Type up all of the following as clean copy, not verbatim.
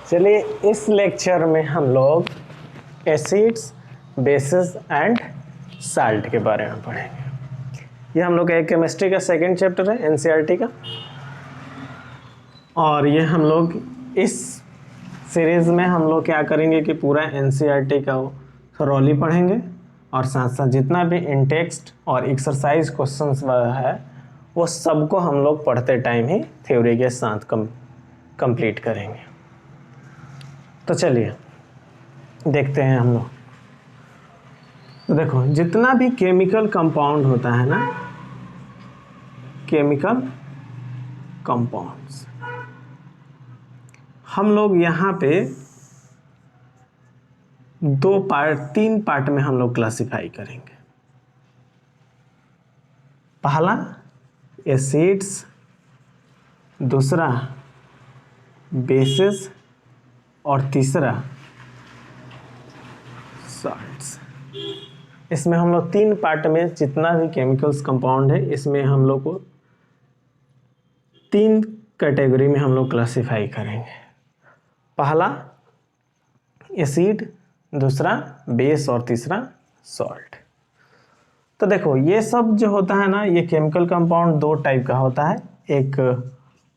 चलिए इस लेक्चर में हम लोग एसिड्स, बेसिस एंड साल्ट के बारे में पढ़ेंगे। ये हम लोग का केमिस्ट्री का सेकंड चैप्टर है एनसीईआरटी का, और ये हम लोग इस सीरीज़ में हम लोग क्या करेंगे कि पूरा एनसीईआरटी का थॉरोली पढ़ेंगे और साथ साथ जितना भी इन टेक्स्ट और एक्सरसाइज क्वेश्चंस है वो सबको हम लोग पढ़ते टाइम ही थ्योरी के साथ कंप्लीट करेंगे। तो चलिए देखते हैं हम लोग। तो देखो जितना भी केमिकल कंपाउंड होता है ना, केमिकल कंपाउंड्स हम लोग यहाँ पे तीन पार्ट में हम लोग क्लासिफाई करेंगे। पहला एसिड्स, दूसरा बेसिस और तीसरा सॉल्ट्स। इसमें हम लोग तीन पार्ट में जितना भी केमिकल्स कंपाउंड है इसमें हम लोग को तीन कैटेगरी में हम लोग क्लासिफाई करेंगे। पहला एसिड, दूसरा बेस और तीसरा सॉल्ट। तो देखो ये सब जो होता है ना, ये केमिकल कंपाउंड दो टाइप का होता है। एक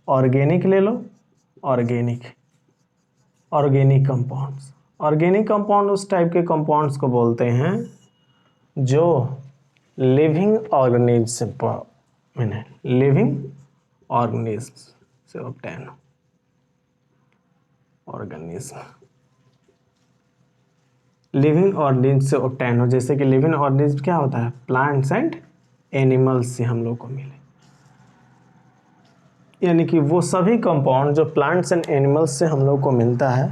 ऑर्गेनिक ले लो, ऑर्गेनिक कंपाउंड्स। ऑर्गेनिक कंपाउंड उस टाइप के कंपाउंड्स को बोलते हैं जो लिविंग ऑर्गेनिज्म से ऑब्टेन लिविंग ऑर्गेनिज्म से ऑब्टेन हो। जैसे कि लिविंग ऑर्गेनिज्म क्या होता है, प्लांट्स एंड एनिमल्स से हम लोग को मिले, यानी कि वो सभी कंपाउंड जो प्लांट्स एंड एनिमल्स से हम लोग को मिलता है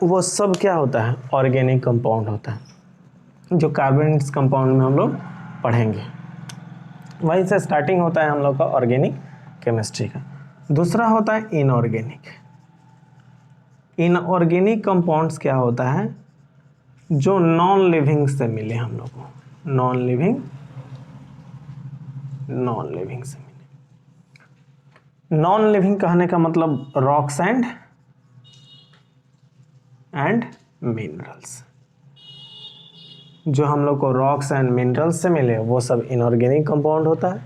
वो सब क्या होता है, ऑर्गेनिक कंपाउंड होता है, जो कार्बोनेट्स कंपाउंड में हम लोग पढ़ेंगे। वहीं से स्टार्टिंग होता है हम लोग का ऑर्गेनिक केमिस्ट्री का। दूसरा होता है इनऑर्गेनिक। इनऑर्गेनिक कंपाउंड्स क्या होता है, जो नॉन लिविंग से मिले हम लोग को, नॉन लिविंग से मिले। नॉन लिविंग कहने का मतलब रॉक्स एंड मिनरल्स। जो हम लोग को रॉक्स एंड मिनरल्स से मिले वो सब इनऑर्गेनिक कंपाउंड होता है,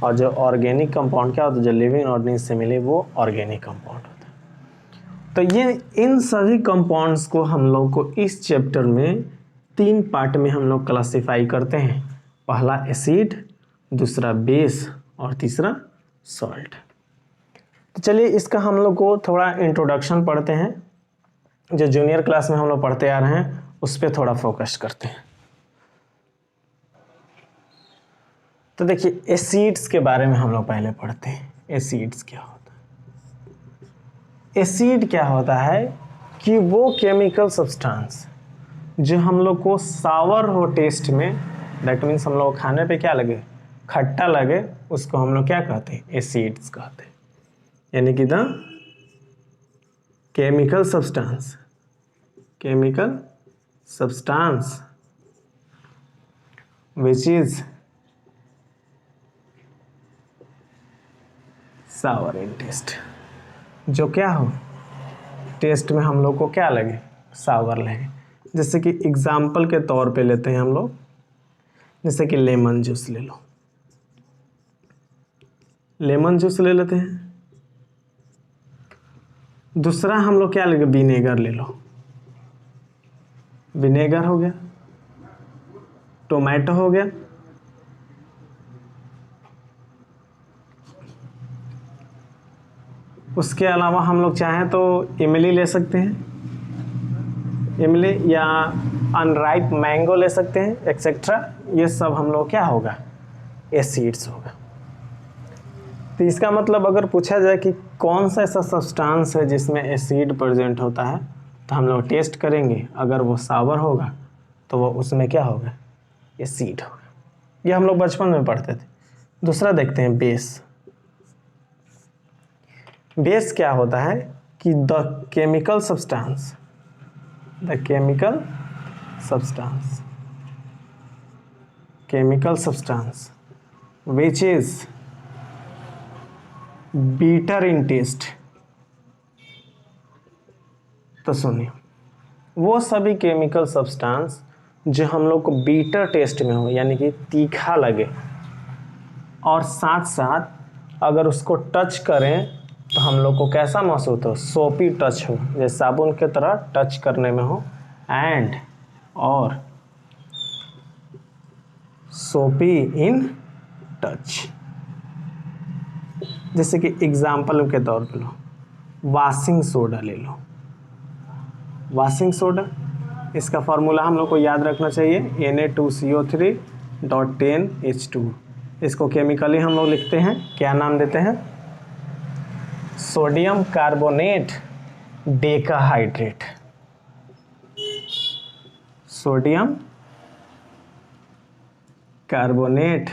और जो ऑर्गेनिक कंपाउंड क्या होता है, जो लिविंग ऑर्गेनिज्म से मिले वो ऑर्गेनिक कंपाउंड होता है। तो ये इन सभी कंपाउंड्स को हम लोग को इस चैप्टर में तीन पार्ट में हम लोग क्लासिफाई करते हैं। पहला एसिड, दूसरा बेस और तीसरा सॉल्ट। तो चलिए इसका हम लोग को थोड़ा इंट्रोडक्शन पढ़ते हैं, जो जूनियर क्लास में हम लोग पढ़ते आ रहे हैं उस पर थोड़ा फोकस करते हैं। तो देखिए एसिड्स के बारे में हम लोग पहले पढ़ते हैं। एसिड्स क्या होता है? एसिड क्या होता है कि वो केमिकल सब्सटेंस जो हम लोग को सावर हो टेस्ट में, दैट मीन्स हम लोग खाने पे क्या लगे, खट्टा लगे, उसको हम लोग क्या कहते हैं, एसिड्स कहते हैं। यानी कि the chemical substance which is sour in taste, जो क्या हो, टेस्ट में हम लोग को क्या लगे, सावर लगे। जैसे कि एग्जाम्पल के तौर पे लेते हैं हम लोग, जैसे कि लेमन जूस ले लो, लेमन जूस ले लेते हैं। दूसरा हम लोग क्या लेंगे, विनेगर ले लो, विनेगर हो गया। टोमेटो हो गया। उसके अलावा हम लोग चाहें तो इमली ले सकते हैं, इमली, या अनराइप मैंगो ले सकते हैं, एक्सेट्रा। ये सब हम लोग क्या होगा, एसिड्स होगा। तो इसका मतलब अगर पूछा जाए कि कौन सा ऐसा सब्सटेंस है जिसमें एसिड प्रेजेंट होता है, तो हम लोग टेस्ट करेंगे, अगर वो सावर होगा तो वो उसमें क्या होगा, एसिड होगा। ये हम लोग बचपन में पढ़ते थे। दूसरा देखते हैं बेस। बेस क्या होता है कि the chemical substance which is bitter in taste, तो सुनिए, वो सभी केमिकल सब्सटेंस जो हम लोग को बीटर टेस्ट में हो, यानी कि तीखा लगे, और साथ साथ अगर उसको टच करें तो हम लोग को कैसा महसूस हो, सोपी टच हो, जैसे साबुन के तरह टच करने में हो, एंड और सोपी इन टच। जैसे कि एग्जाम्पल के तौर पे लो, वॉशिंग सोडा ले लो। वॉशिंग सोडा, इसका फार्मूला हम लोग को याद रखना चाहिए, Na2CO3.10H2। इसको केमिकली हम लोग लिखते हैं, क्या नाम देते हैं, sodium carbonate decahydrate. Sodium carbonate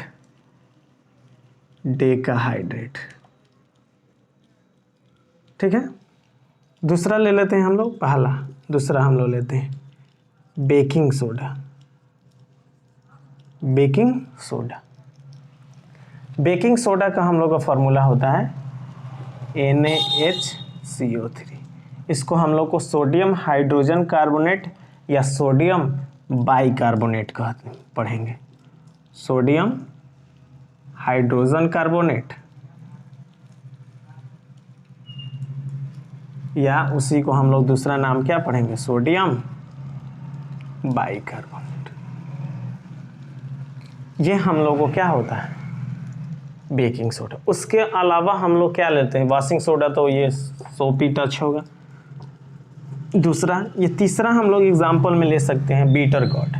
decahydrate, ठीक है। दूसरा ले लेते हैं हम लोग, पहला, दूसरा हम लोग लेते हैं baking soda. Baking soda, baking soda का हम लोग का फॉर्मूला होता है NaHCO3। इसको हम लोग को सोडियम हाइड्रोजन कार्बोनेट या सोडियम बाइकार्बोनेट कहते पढ़ेंगे। सोडियम हाइड्रोजन कार्बोनेट, या उसी को हम लोग दूसरा नाम क्या पढ़ेंगे, सोडियम बाइकार्बोनेट। ये हम लोग को क्या होता है, बेकिंग सोडा। उसके अलावा हम लोग क्या लेते हैं, वॉशिंग सोडा तो ये सोपी टच होगा। दूसरा, ये तीसरा हम लोग एग्जांपल में ले सकते हैं बीटर गॉर्ड।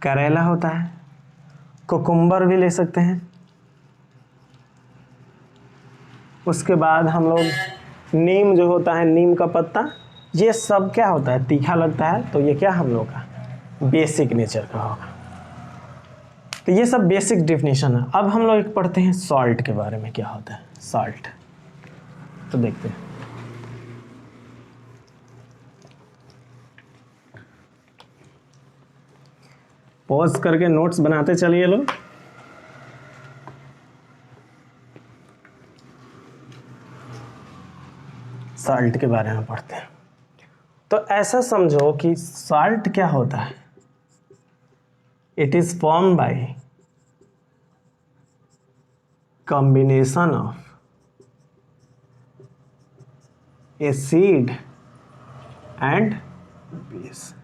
करेला होता है, कुकुम्बर भी ले सकते हैं। उसके बाद हम लोग नीम जो होता है, नीम का पत्ता, ये सब क्या होता है, तीखा लगता है, तो ये क्या हम लोग का बेसिक नेचर का होगा। तो ये सब बेसिक डेफिनेशन है। अब हम लोग एक पढ़ते हैं सॉल्ट के बारे में, क्या होता है सॉल्ट, तो देखते हैं। पॉज करके नोट्स बनाते चलिए लोग। सॉल्ट के बारे में पढ़ते हैं। तो ऐसा समझो कि सॉल्ट क्या होता है, it is form by combination of acid and base.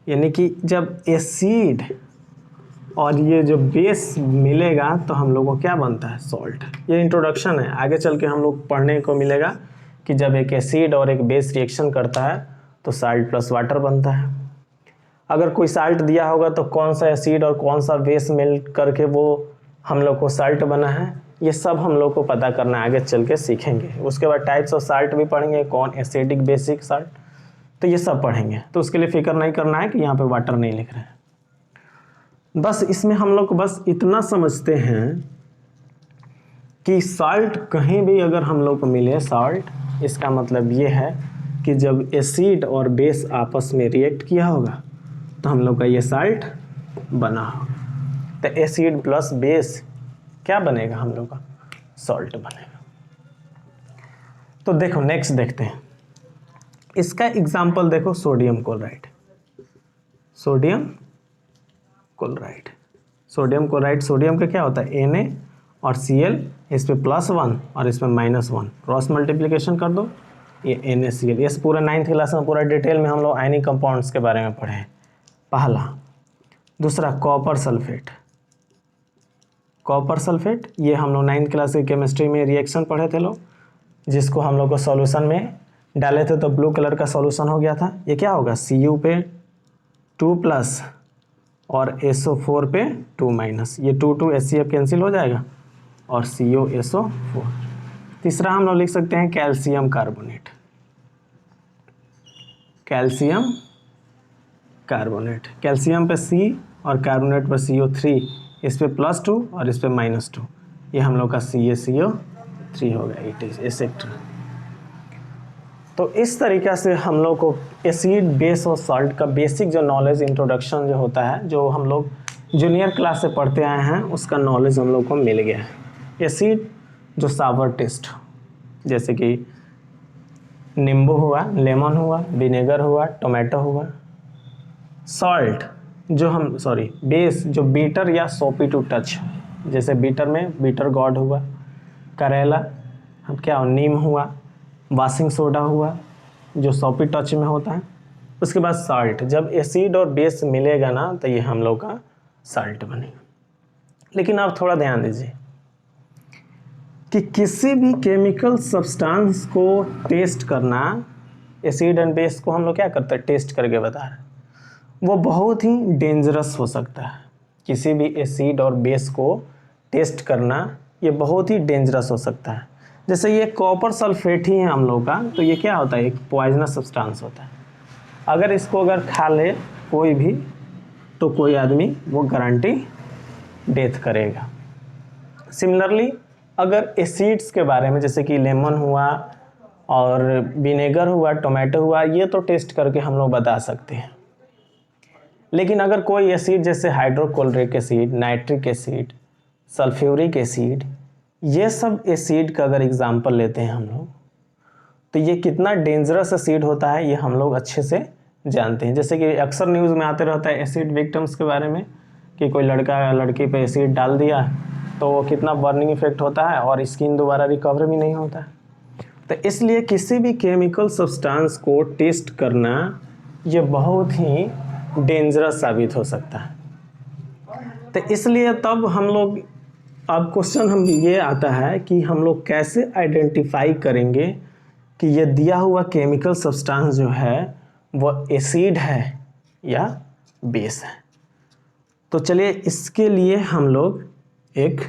यानी कि जब एसिड और ये जो बेस मिलेगा तो हम लोग को क्या बनता है, सॉल्ट। ये इंट्रोडक्शन है, आगे चल के हम लोग पढ़ने को मिलेगा कि जब एक एसिड और एक बेस रिएक्शन करता है तो साल्ट प्लस वाटर बनता है। अगर कोई साल्ट दिया होगा तो कौन सा एसिड और कौन सा बेस मिल करके वो हम लोग को साल्ट बना है, ये सब हम लोग को पता करना है, आगे चल के सीखेंगे। उसके बाद टाइप्स ऑफ साल्ट भी पढ़ेंगे, कौन एसिडिक बेसिक साल्ट, तो ये सब पढ़ेंगे। तो उसके लिए फिक्र नहीं करना है कि यहाँ पे वाटर नहीं लिख रहे हैं। बस इसमें हम लोग बस इतना समझते हैं कि साल्ट कहीं भी अगर हम लोग को मिले साल्ट, इसका मतलब ये है कि जब एसिड और बेस आपस में रिएक्ट किया होगा तो हम लोग का ये साल्ट बना होगा। तो एसिड प्लस बेस क्या बनेगा, हम लोग का सॉल्ट बनेगा। तो देखो नेक्स्ट देखते हैं, इसका एग्जाम्पल देखो, sodium chloride. Sodium chloride, sodium chloride, sodium का क्या होता है Na और Cl, इस पे +1 और इसमें -1, क्रॉस मल्टीप्लिकेशन कर दो, ये NaCl। ये पूरा 9th क्लास में पूरा डिटेल में हम लोग आयनिक कंपाउंड्स के बारे में पढ़े हैं, पहला। दूसरा कॉपर सल्फेट, कॉपर सल्फेट ये हम लोग 9th क्लास की केमिस्ट्री में रिएक्शन पढ़े थे लोग, जिसको हम लोग को सॉल्यूशन में डाले थे तो ब्लू कलर का सॉल्यूशन हो गया था। ये क्या होगा, Cu पे 2+ और SO4 पे 2-, ये 2 HCF कैंसिल हो जाएगा और COSO4। तीसरा हम लोग लिख सकते हैं calcium carbonate, calcium carbonate, calcium पे C और कार्बोनेट पर CO3, इस पे +2 और इस पे -2, ये हम लोग का CaCO3 होगा, इट इज एसेट्रा। तो इस तरीक़ा से हम लोग को एसिड बेस और सॉल्ट का बेसिक जो नॉलेज इंट्रोडक्शन जो होता है, जो हम लोग जूनियर क्लास से पढ़ते आए हैं, उसका नॉलेज हम लोग को मिल गया है। एसिड जो सावर टेस्ट, जैसे कि नींबू हुआ, लेमन हुआ, विनेगर हुआ, टोमेटो हुआ। सॉल्ट जो हम बेस जो बीटर या सोपी टू टच, जैसे बीटर में बीटर गॉड हुआ, करेला हम क्या नीम हुआ, वाशिंग सोडा हुआ जो सोपी टच में होता है। उसके बाद साल्ट, जब एसिड और बेस मिलेगा ना तो ये हम लोग का साल्ट बनेगा। लेकिन आप थोड़ा ध्यान दीजिए कि किसी भी केमिकल सब्सटेंस को टेस्ट करना, एसिड एंड बेस को हम लोग क्या करते हैं, टेस्ट करके बता रहे हैं, वो बहुत ही डेंजरस हो सकता है। किसी भी एसिड और बेस को टेस्ट करना ये बहुत ही डेंजरस हो सकता है। जैसे ये कॉपर सल्फेट ही है हम लोग का, तो ये क्या होता है, एक पॉइजनस सब्सटेंस होता है। अगर इसको अगर खा ले कोई भी तो कोई आदमी वो गारंटी डेथ करेगा। सिमिलरली अगर एसिड्स के बारे में, जैसे कि लेमन हुआ और विनेगर हुआ, टोमेटो हुआ, ये तो टेस्ट करके हम लोग बता सकते हैं। लेकिन अगर कोई एसिड जैसे hydrochloric acid, nitric acid, sulphuric acid, ये सब एसिड का अगर एग्जांपल लेते हैं हम लोग, तो ये कितना डेंजरस एसिड होता है ये हम लोग अच्छे से जानते हैं। जैसे कि अक्सर न्यूज़ में आते रहता है एसिड विक्टिम्स के बारे में कि कोई लड़का लड़की पे एसिड डाल दिया तो वो कितना बर्निंग इफेक्ट होता है और स्किन दोबारा रिकवर भी नहीं होता है। तो इसलिए किसी भी केमिकल सब्सटेंस को टेस्ट करना ये बहुत ही डेंजरस साबित हो सकता है। तो इसलिए तब हम लोग, अब क्वेश्चन हम ये आता है कि हम लोग कैसे आइडेंटिफाई करेंगे कि ये दिया हुआ केमिकल सब्सटेंस जो है वो एसिड है या बेस है। तो चलिए इसके लिए हम लोग एक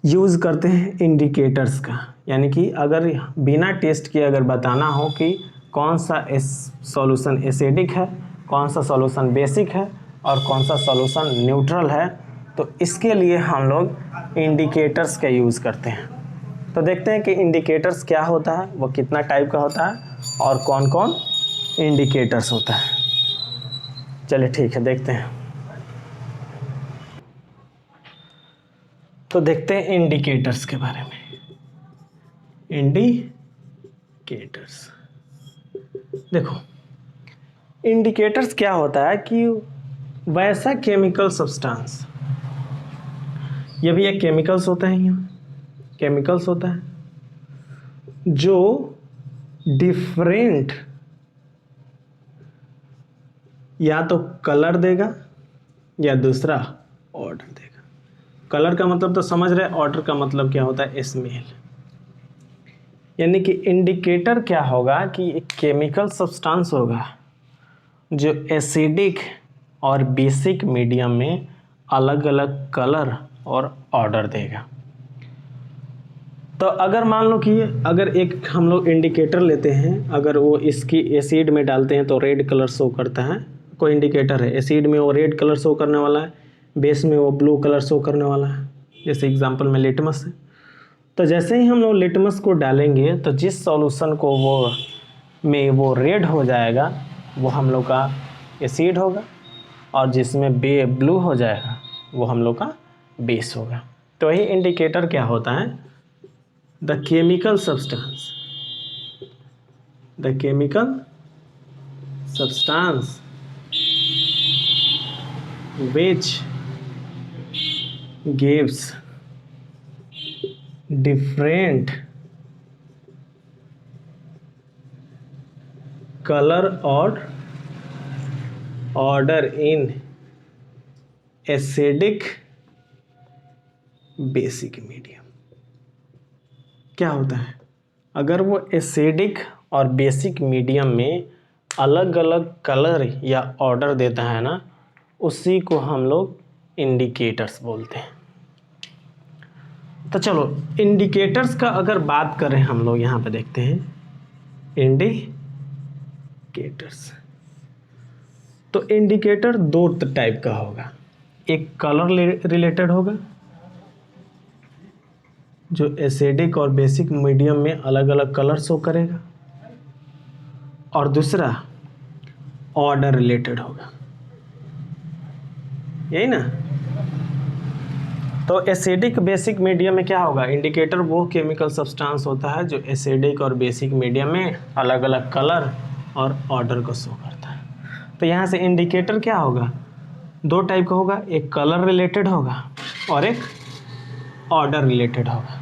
यूज़ करते हैं इंडिकेटर्स का, यानी कि अगर बिना टेस्ट किए अगर बताना हो कि कौन सा सॉल्यूशन एसिडिक है, कौन सा सॉल्यूशन बेसिक है और कौन सा सॉल्यूशन न्यूट्रल है, तो इसके लिए हम लोग इंडिकेटर्स का यूज़ करते हैं। तो देखते हैं कि इंडिकेटर्स क्या होता है, वो कितना टाइप का होता है और कौन कौन इंडिकेटर्स होता है। चलिए ठीक है, देखते हैं। तो देखते हैं इंडिकेटर्स के बारे में। इंडिकेटर्स, देखो इंडिकेटर्स क्या होता है कि वैसा केमिकल सब्सटेंस, ये भी एक केमिकल्स होता है, यहाँ केमिकल्स होता है जो डिफरेंट या तो कलर देगा या दूसरा ऑर्डर देगा। कलर का मतलब तो समझ रहे, ऑर्डर का मतलब क्या होता है, स्मेल। यानी कि इंडिकेटर क्या होगा कि एक केमिकल सब्सटेंस होगा जो एसिडिक और बेसिक मीडियम में अलग अलग कलर और ऑर्डर देगा। तो अगर मान लो कि अगर एक हम लोग इंडिकेटर लेते हैं, अगर वो इसकी एसिड में डालते हैं तो रेड कलर शो करता है, कोई इंडिकेटर है एसिड में वो रेड कलर शो करने वाला है, बेस में वो ब्लू कलर शो करने वाला है, जैसे एग्जांपल में लिटमस है। तो जैसे ही हम लोग लिटमस को डालेंगे तो जिस सॉल्यूशन को वो रेड हो जाएगा वो हम लोग का एसिड होगा, और जिसमें ब्लू हो जाएगा वो हम लोग का बेस होगा। तो वही इंडिकेटर क्या होता है, the chemical substance which gives different color or order in acidic basic medium. क्या होता है, अगर वो एसिडिक और बेसिक मीडियम में अलग अलग कलर या ऑर्डर देता है ना, उसी को हम लोग इंडिकेटर्स बोलते हैं। तो चलो इंडिकेटर्स का अगर बात करें हम लोग यहाँ पे देखते हैं इंडिकेटर्स। तो इंडिकेटर दो टाइप का होगा, एक कलर रिलेटेड होगा जो एसिडिक और बेसिक मीडियम में अलग अलग कलर शो करेगा, और दूसरा ऑर्डर रिलेटेड होगा, यही ना। तो एसिडिक बेसिक मीडियम में क्या होगा, इंडिकेटर वो केमिकल सब्सटेंस होता है जो एसिडिक और बेसिक मीडियम में अलग अलग कलर और ऑर्डर को शो करता है। तो यहाँ से इंडिकेटर क्या होगा, दो टाइप का होगा, एक कलर रिलेटेड होगा और एक ऑर्डर रिलेटेड होगा।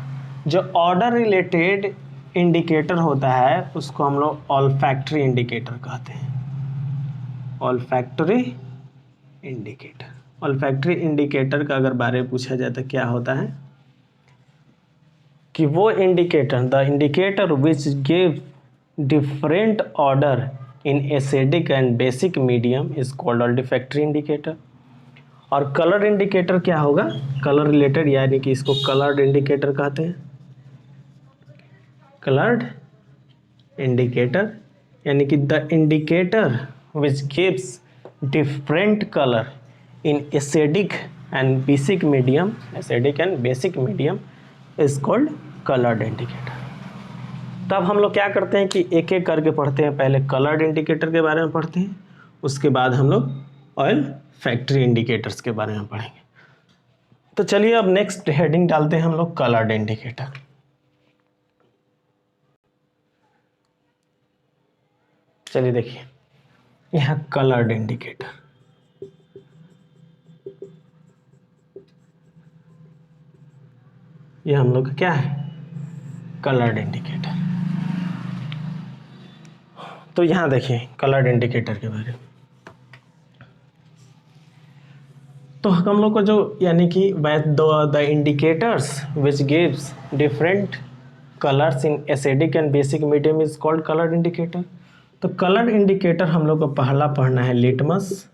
जो ऑर्डर रिलेटेड इंडिकेटर होता है उसको हम लोग ऑल्फैक्टरी इंडिकेटर कहते हैं। ऑल्फैक्टरी इंडिकेटर, ऑल्फैक्टरी इंडिकेटर का अगर बारे में पूछा जाए तो क्या होता है कि वो indicator, the indicator which give different order in acidic and basic medium is called olfactory indicator. और कलर इंडिकेटर क्या होगा, कलर रिलेटेड, यानी कि इसको कलर्ड इंडिकेटर कहते हैं। कलर्ड इंडिकेटर यानी कि the indicator which gives different colour in acidic and basic medium, acidic and basic medium is called coloured indicator. तब हम लोग क्या करते हैं कि एक एक करके पढ़ते हैं, पहले कलर्ड इंडिकेटर के बारे में पढ़ते हैं, उसके बाद हम लोग ऑयल फैक्ट्री इंडिकेटर्स के बारे में पढ़ेंगे। तो चलिए अब नेक्स्ट हेडिंग डालते हैं हम लोग कलर्ड इंडिकेटर। चलिए देखिए यहाँ कलर्ड इंडिकेटर, ये हम लोग का क्या है, कलर्ड इंडिकेटर। तो यहाँ देखिए कलर्ड इंडिकेटर के बारे में, तो हम लोग को जो यानी कि the indicators which gives different colours in acidic and basic medium is called coloured indicator. तो कलर इंडिकेटर हम लोग को पहला पढ़ना है लिटमस,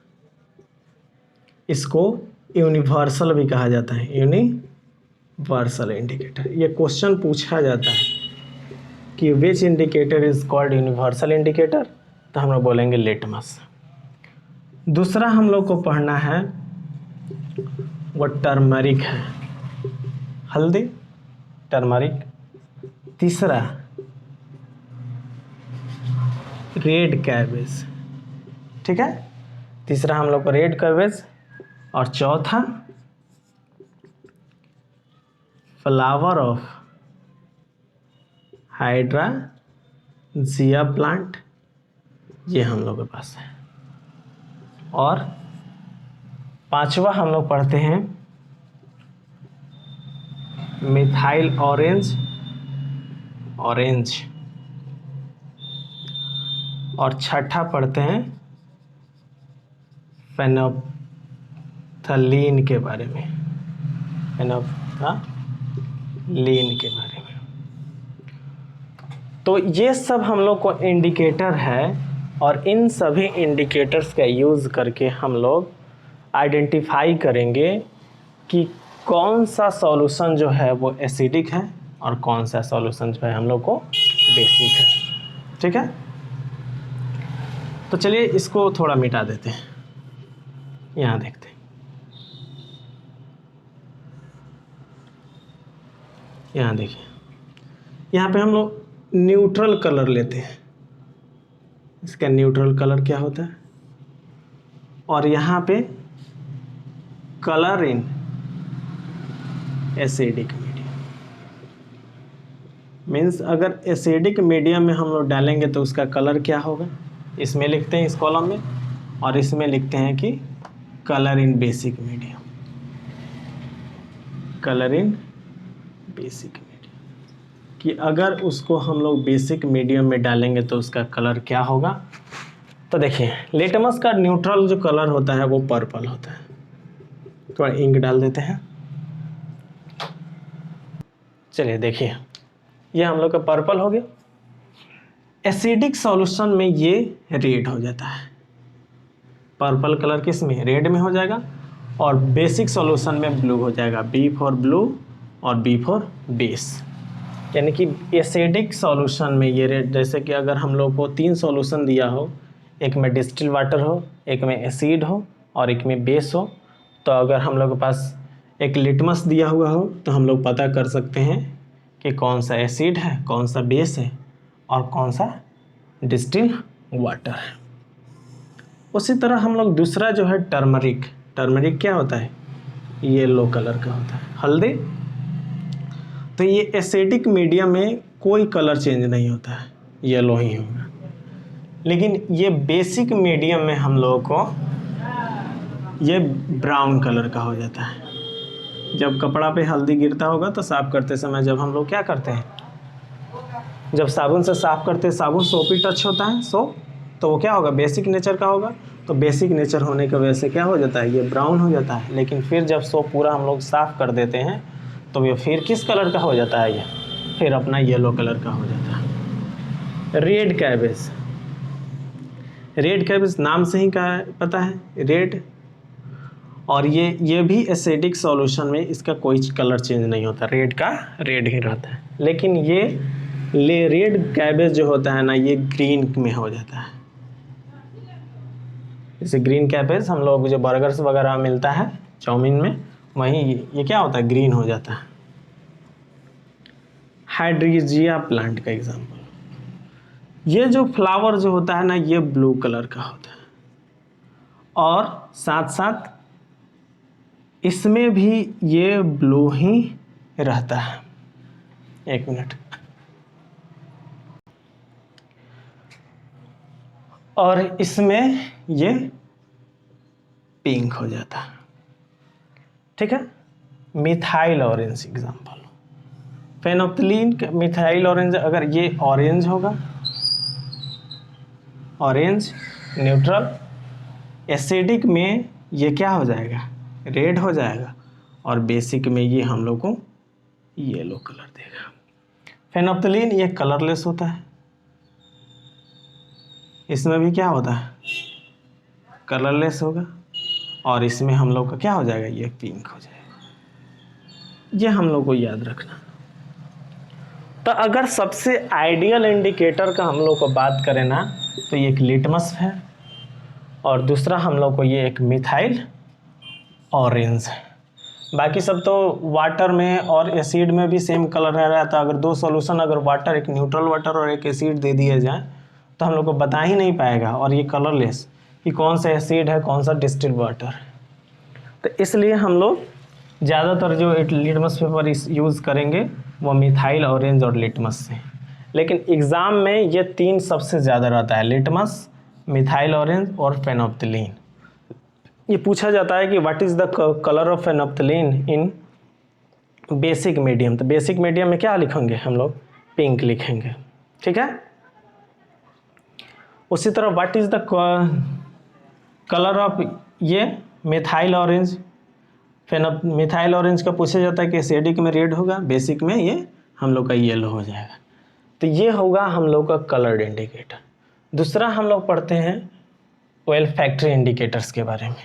इसको यूनिवर्सल भी कहा जाता है, यूनिवर्सल इंडिकेटर। ये क्वेश्चन पूछा जाता है कि which indicator is called universal indicator, तो हम लोग बोलेंगे लिटमस। दूसरा हम लोग को पढ़ना है वो टर्मरिक है, हल्दी, टर्मरिक। तीसरा रेड कैबेज, ठीक है, तीसरा हम लोग को रेड कैबेज। और चौथा फ्लावर ऑफ हाइड्रांजिया प्लांट, ये हम लोग के पास है। और पांचवा हम लोग पढ़ते हैं मिथाइल ऑरेंज, ऑरेंज। और छठा पढ़ते हैं फेनोप्थलीन के बारे में, फेनोप्थलीन के बारे में। तो ये सब हम लोग को इंडिकेटर है और इन सभी इंडिकेटर्स का यूज़ करके हम लोग आइडेंटिफाई करेंगे कि कौन सा सॉल्यूशन जो है वो एसिडिक है और कौन सा सॉल्यूशन जो है हम लोग को बेसिक है, ठीक है। तो चलिए इसको थोड़ा मिटा देते हैं, यहाँ देखते हैं, यहाँ देखिए, यहाँ पे हम लोग न्यूट्रल कलर लेते हैं, इसका न्यूट्रल कलर क्या होता है, और यहाँ पे colour in acidic medium, means अगर एसिडिक मीडियम में हम लोग डालेंगे तो उसका कलर क्या होगा, इसमें लिखते हैं इस कॉलम में, और इसमें लिखते हैं कि कलर इन बेसिक मीडियम, कलर इन बेसिक मीडियम, कि अगर उसको हम लोग बेसिक मीडियम में डालेंगे तो उसका कलर क्या होगा। तो देखिए लिटमस का न्यूट्रल जो कलर होता है वो पर्पल होता है। थोड़ा इंक डाल देते हैं, चलिए देखिए ये हम लोग का पर्पल हो गया। एसिडिक सॉल्यूशन में ये रेड हो जाता है, पर्पल कलर किस में, रेड में हो जाएगा, और बेसिक सॉल्यूशन में ब्लू हो जाएगा, बी फॉर ब्लू और बी फॉर बेस। यानी कि एसिडिक सॉल्यूशन में ये रेड, जैसे कि अगर हम लोग को 3 सॉल्यूशन दिया हो, एक में डिस्टिल वाटर हो, एक में एसिड हो और एक में बेस हो, तो अगर हम लोग के पास एक लिटमस दिया हुआ हो तो हम लोग पता कर सकते हैं कि कौन सा एसिड है, कौन सा बेस है और कौन सा डिस्टिल वाटर है। उसी तरह हम लोग दूसरा जो है टर्मरिक, टर्मरिक क्या होता है, येलो कलर का होता है। हल्दी, तो ये एसिडिक मीडियम में कोई कलर चेंज नहीं होता है, येलो ही होगा। लेकिन ये बेसिक मीडियम में हम लोगों को ये ब्राउन कलर का हो जाता है। जब कपड़ा पे हल्दी गिरता होगा तो साफ़ करते समय जब हम लोग क्या करते हैं, जब साबुन से साफ़ करते हैं, साबुन सोपी टच होता है सोप, तो वो क्या होगा, बेसिक नेचर का होगा। तो बेसिक नेचर होने की वजह से क्या हो जाता है, ये ब्राउन हो जाता है। लेकिन फिर जब सोप पूरा हम लोग साफ़ कर देते हैं तो ये फिर किस कलर का हो जाता है, ये फिर अपना येलो कलर का हो जाता है। रेड कैबेज, रेड कैबेज नाम से ही पता है रेड, और ये भी एसिडिक सॉल्यूशन में इसका कोई कलर चेंज नहीं होता, रेड का रेड ही रहता है। लेकिन ये रेड कैबेज जो होता है ना, ये ग्रीन में हो जाता है। जैसे ग्रीन कैबेज हम लोग जो बर्गर्स वगैरह मिलता है चाउमीन में, वहीं ये क्या होता है, ग्रीन हो जाता है। हाइड्रीजिया प्लांट का एग्जाम्पल, ये जो फ्लावर जो होता है ना, ये ब्लू कलर का होता है, और साथ साथ इसमें भी ये ब्लू ही रहता है। एक मिनट, और इसमें ये पिंक हो जाता है। ठीक है। Methyl orange example, phenolphthalein methyl orange, अगर ये ऑरेंज होगा, ऑरेंज न्यूट्रल, एसिडिक में ये क्या हो जाएगा, रेड हो जाएगा, और बेसिक में ये हम लोग को येलो कलर देगा। फेनोप्थिलीन ये कलरलेस होता है, इसमें भी क्या होता है, कलरलेस होगा, और इसमें हम लोग का क्या हो जाएगा, ये पिंक हो जाएगा। ये हम लोग को याद रखना। तो अगर सबसे आइडियल इंडिकेटर का हम लोग को बात करें ना, तो ये एक लिटमस है, और दूसरा हम लोग को ये एक मिथाइल ऑरेंज है। बाकी सब तो वाटर में और एसिड में भी सेम कलर रह रहा था। अगर दो सॉल्यूशन, अगर वाटर, एक न्यूट्रल वाटर और एक एसिड दे दिया जाए, तो हम लोग को बता ही नहीं पाएगा, और ये कलरलेस कि कौन सा एसिड है, कौन सा डिस्टिल्ड वाटर है। तो इसलिए हम लोग ज़्यादातर जो लिटमस पेपर यूज़ करेंगे वो मिथाइल ऑरेंज और लिटमस से। लेकिन एग्ज़ाम में ये तीन सबसे ज़्यादा रहता है, लिटमस, मिथाइल ऑरेंज और फेनोप्थिलीन। ये पूछा जाता है कि what is the colour of phenolphthalein in basic medium. तो बेसिक मीडियम में क्या लिखेंगे हम लोग, पिंक लिखेंगे। ठीक है। उसी तरह what is the colour of ये मिथाइल ऑरेंज, मिथाइल ऑरेंज का पूछा जाता है कि एसिडिक में रेड होगा, बेसिक में ये हम लोग का येलो हो जाएगा। तो ये होगा हम लोग का कलर्ड इंडिकेटर। दूसरा हम लोग पढ़ते हैं ऑयल फैक्ट्री इंडिकेटर्स के बारे में।